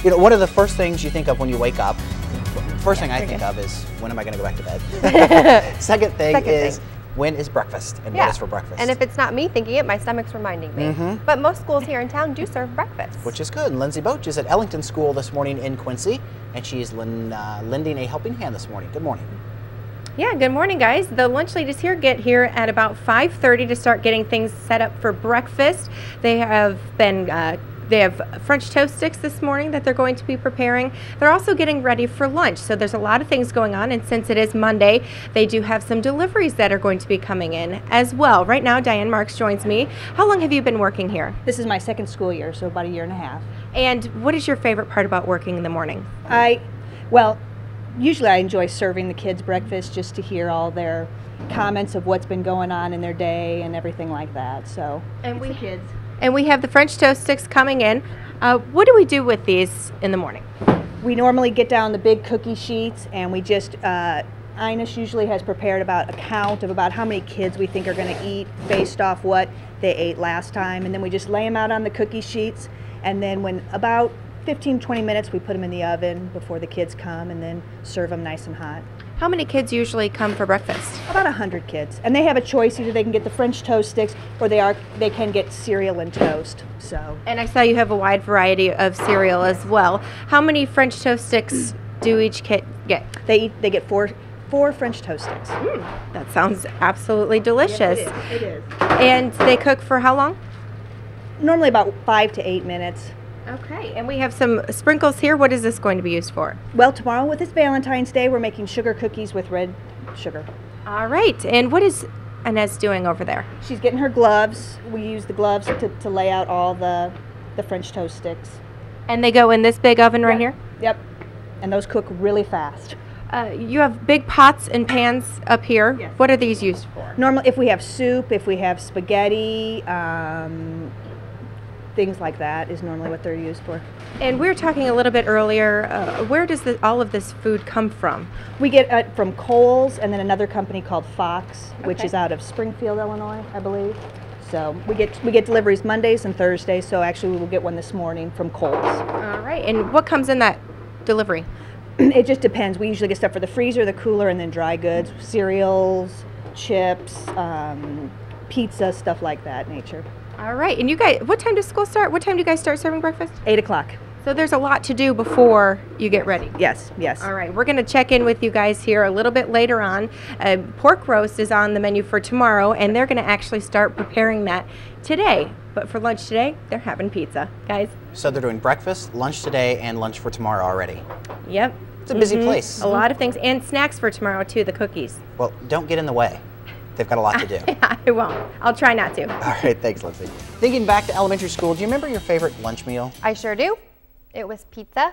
You know, one of the first things you think of when you wake up, first thing I think of is, when am I going to go back to bed? Second thing is, when is breakfast and what is for breakfast? And if it's not me thinking it, my stomach's reminding me. But most schools here in town do serve breakfast. Which is good. And Lindsey Boetsch is at Ellington School this morning in Quincy, and she's lending a helping hand this morning. Good morning. Yeah, good morning, guys. The lunch ladies here get here at about 5:30 to start getting things set up for breakfast. They have been they have French toast sticks this morning that they're going to be preparing. They're also getting ready for lunch, so there's a lot of things going on, and since it is Monday, they do have some deliveries that are going to be coming in as well. Right now, Diane Marks joins me. How long have you been working here? This is my second school year, so about a year and a half. And what is your favorite part about working in the morning? Well, usually I enjoy serving the kids breakfast just to hear all their comments of what's been going on in their day and everything like that. So, and we have the French toast sticks coming in. What do we do with these in the morning? We normally get down the big cookie sheets, and we just, Ines usually has prepared about a count of about how many kids we think are going to eat based off what they ate last time, and then we just lay them out on the cookie sheets, and then when about 15-20 minutes we put them in the oven before the kids come, and then serve them nice and hot. How many kids usually come for breakfast? About 100 kids, and they have a choice. Either they can get the French toast sticks, or they can get cereal and toast. So. And I saw you have a wide variety of cereal as well. How many French toast sticks do each kid get? They get four French toast sticks. That sounds absolutely delicious. Yes, it is. And they cook for how long? Normally about 5 to 8 minutes. Okay, and we have some sprinkles here. What is this going to be used for? Well, tomorrow with this Valentine's Day, we're making sugar cookies with red sugar. All right, and what is Inez doing over there? She's getting her gloves. We use the gloves to lay out all the French toast sticks. And they go in this big oven right here? Yep, and those cook really fast. You have big pots and pans up here. Yes. What are these used for? Normally, if we have soup, if we have spaghetti, things like that is normally what they're used for. And we were talking a little bit earlier, where does all of this food come from? We get it from Kohl's, and then another company called Fox, which is out of Springfield, Illinois, I believe. So we get deliveries Mondays and Thursdays, so actually we will get one this morning from Kohl's. All right, and what comes in that delivery? It just depends. We usually get stuff for the freezer, the cooler, and then dry goods, cereals, chips, pizza, stuff like that nature. All right, and you guys, what time does school start? What time do you guys start serving breakfast? 8 o'clock. So there's a lot to do before you get ready. Yes, yes. All right, we're going to check in with you guys here a little bit later on. Pork roast is on the menu for tomorrow, and they're going to actually start preparing that today. But for lunch today, they're having pizza, guys. So they're doing breakfast, lunch today, and lunch for tomorrow already. Yep. It's a busy place. A lot of things, and snacks for tomorrow too, the cookies. Well, don't get in the way. They've got a lot to do. I won't. I'll try not to. All right, thanks, Lindsey. Thinking back to elementary school, do you remember your favorite lunch meal? I sure do. It was pizza,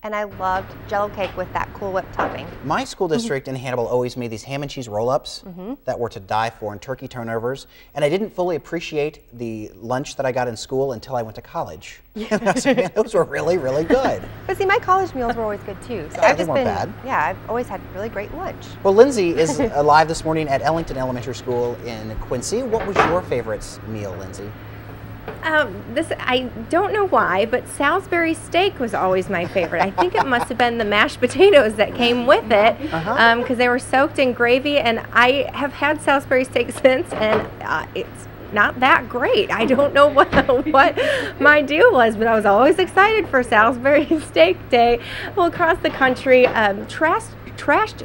and I loved Jell-O cake with that Cool Whip topping. My school district in Hannibal always made these ham and cheese roll-ups that were to die for, and turkey turnovers, and I didn't fully appreciate the lunch that I got in school until I went to college. And I was like, man, those were really, really good. But see, my college meals were always good too. So Yeah, I've they just weren't been, bad. yeah, I've always had really great lunch. Well, Lindsey is live this morning at Ellington Elementary School in Quincy. What was your favorite meal, Lindsey? I don't know why, but Salisbury steak was always my favorite. I think it must have been the mashed potatoes that came with it, because they were soaked in gravy, and I have had Salisbury steak since, and it's not that great. I don't know what my deal was, but I was always excited for Salisbury steak day. Well, across the country, trashed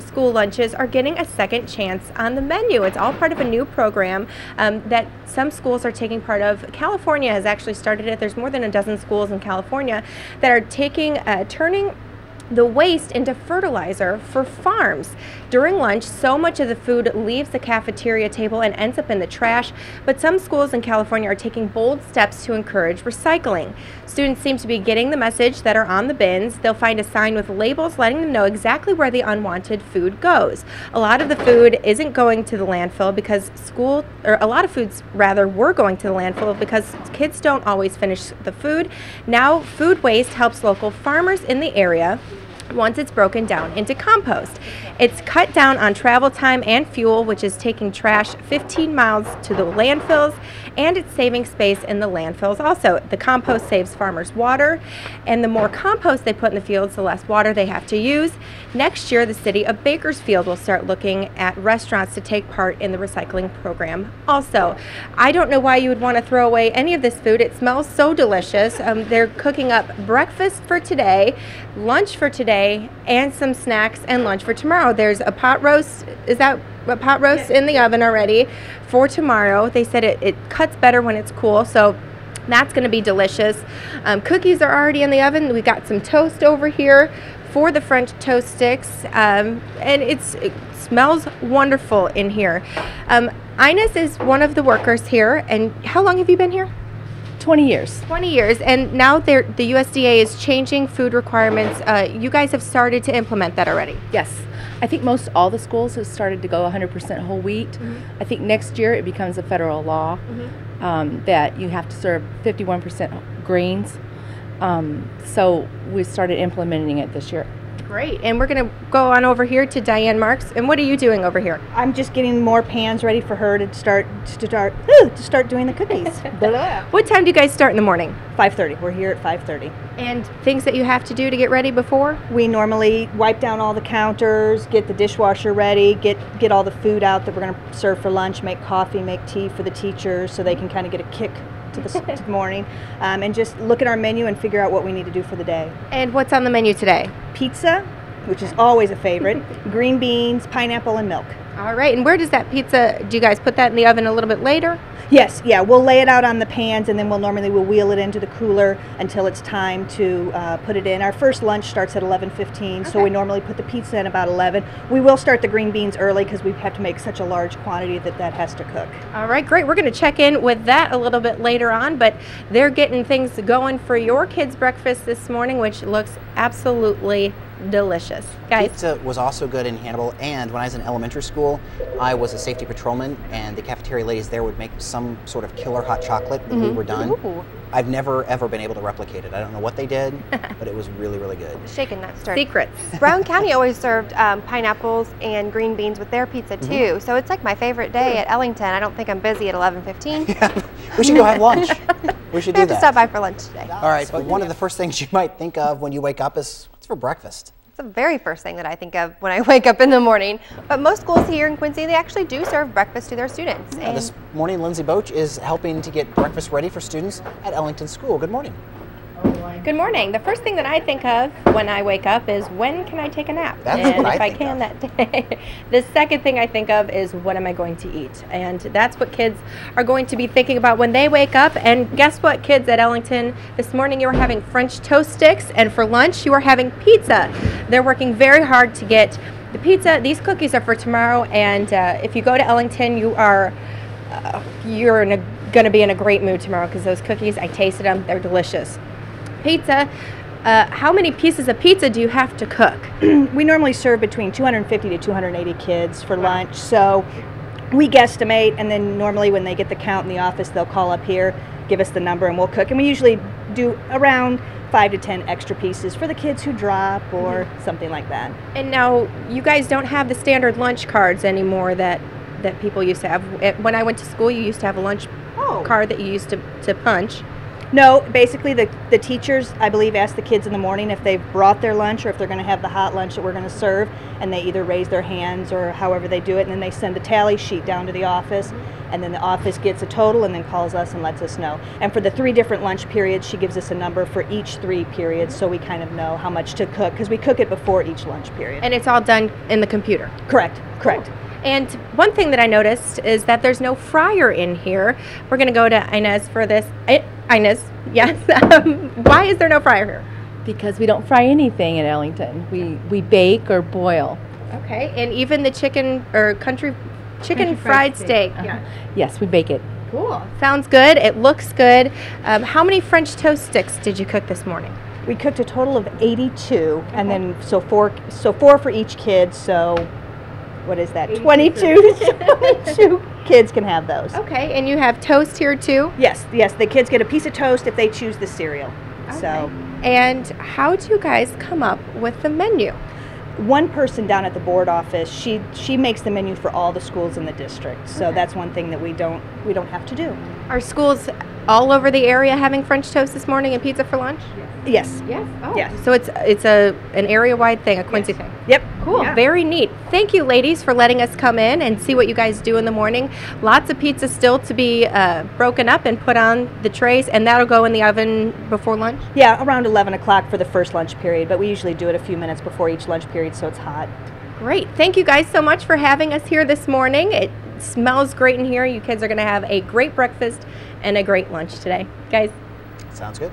school lunches are getting a second chance on the menu. It's all part of a new program that some schools are taking part of. California has actually started it. There's more than a dozen schools in California that are turning the waste into fertilizer for farms. During lunch, so much of the food leaves the cafeteria table and ends up in the trash, but some schools in California are taking bold steps to encourage recycling. Students seem to be getting the message that are on the bins. They'll find a sign with labels letting them know exactly where the unwanted food goes. A lot of the food isn't going to the landfill because a lot of foods rather were going to the landfill because kids don't always finish the food. Now food waste helps local farmers in the area once it's broken down into compost. It's cut down on travel time and fuel, which is taking trash 15 miles to the landfills, and it's saving space in the landfills. Also, the compost saves farmers water, and the more compost they put in the fields, the less water they have to use. Next year, the city of Bakersfield will start looking at restaurants to take part in the recycling program. Also, I don't know why you would want to throw away any of this food. It smells so delicious. They're cooking up breakfast for today, lunch for today, and some snacks and lunch for tomorrow. There's a pot roast. Is that a pot roast in the oven already for tomorrow? They said it cuts better when it's cool, so that's going to be delicious. Cookies are already in the oven. We got some toast over here for the French toast sticks, and it smells wonderful in here. Ines is one of the workers here, and how long have you been here? 20 years. 20 years, and now the USDA is changing food requirements. You guys have started to implement that already. Yes. I think most all the schools have started to go 100% whole wheat. I think next year it becomes a federal law that you have to serve 51% grains. So we started implementing it this year. Great, and we're going to go on over here to Diane Marks. And what are you doing over here? I'm just getting more pans ready for her to start doing the cookies. What time do you guys start in the morning? 5:30. We're here at 5:30. And things that you have to do to get ready before? We normally wipe down all the counters, get the dishwasher ready, get all the food out that we're going to serve for lunch, make coffee, make tea for the teachers so they can kind of get a kick to the morning, and just look at our menu and figure out what we need to do for the day. And what's on the menu today? Pizza, which is always a favorite, green beans, pineapple, and milk. All right, and where does that pizza, do you guys put that in the oven a little bit later? Yes, yeah, we'll lay it out on the pans, and then we'll wheel it into the cooler until it's time to put it in. Our first lunch starts at 11:15, so we normally put the pizza in about 11. We will start the green beans early because we have to make such a large quantity that has to cook. All right, great. We're going to check in with that a little bit later on, but they're getting things going for your kids' breakfast this morning, which looks absolutely delicious. Guys. Pizza was also good in Hannibal, and when I was in elementary school, I was a safety patrolman, and the cafeteria ladies there would make some sort of killer hot chocolate when we were done. Ooh. I've never ever been able to replicate it. I don't know what they did, but it was really, really good. Shaken, not stirred. Secrets. Brown County always served pineapples and green beans with their pizza too. So it's like my favorite day at Ellington. I don't think I'm busy at 11:15. Yeah, we should go have lunch. We should We do have to that. stop by for lunch today. All right, but one of the first things you might think of when you wake up is, what's for breakfast? It's the very first thing that I think of when I wake up in the morning. But most schools here in Quincy, they actually do serve breakfast to their students. And this morning, Lindsey Boetsch is helping to get breakfast ready for students at Ellington School. Good morning. Good morning. The first thing that I think of when I wake up is, when can I take a nap? That's and what if I I think can of. that day. The second thing I think of is, what am I going to eat? And that's what kids are going to be thinking about when they wake up. And guess what, kids at Ellington? This morning you are having French toast sticks, and for lunch you are having pizza. They're working very hard to get the pizza. These cookies are for tomorrow, and if you go to Ellington, you're going to be in a great mood tomorrow, because those cookies, I tasted them, they're delicious. Pizza. How many pieces of pizza do you have to cook? We normally serve between 250 to 280 kids for lunch, so we guesstimate, and then normally when they get the count in the office, they'll call up here, give us the number, and we'll cook. And we usually do around 5 to 10 extra pieces for the kids who drop or something like that. And now, you guys don't have the standard lunch cards anymore that people used to have. When I went to school, you used to have a lunch card that you used to punch. No, basically the teachers, I believe, ask the kids in the morning if they've brought their lunch or if they're going to have the hot lunch that we're going to serve, and they either raise their hands or however they do it, and then they send a tally sheet down to the office, and then the office gets a total and then calls us and lets us know. And for the 3 different lunch periods, she gives us a number for each 3 periods, so we kind of know how much to cook, because we cook it before each lunch period. And it's all done in the computer. Correct. And one thing that I noticed is that there's no fryer in here. We're going to go to Inez for this. Inez, yes. Why is there no fryer here? Because we don't fry anything at Ellington. We bake or boil. Okay, and even the chicken or country fried steak. Yeah. Yes, we bake it. Cool. Sounds good. It looks good. How many French toast sticks did you cook this morning? We cooked a total of 82, and then so four for each kid. So what is that? 22 kids can have those. Okay, and you have toast here too? Yes, the kids get a piece of toast if they choose the cereal. Okay. So, and how do you guys come up with the menu? one person down at the board office, she makes the menu for all the schools in the district. So that's one thing that we don't have to do. Are schools all over the area having French toast this morning and pizza for lunch? Yes. Yes. Oh. Yes. So it's an area-wide thing, a Quincy thing. Yep. Cool. Yeah. Very neat. Thank you, ladies, for letting us come in and see what you guys do in the morning. Lots of pizza still to be broken up and put on the trays, and that'll go in the oven before lunch? Yeah, around 11 o'clock for the first lunch period, but we usually do it a few minutes before each lunch period so it's hot. Great. Thank you guys so much for having us here this morning. It smells great in here. You kids are going to have a great breakfast and a great lunch today. Guys? Sounds good.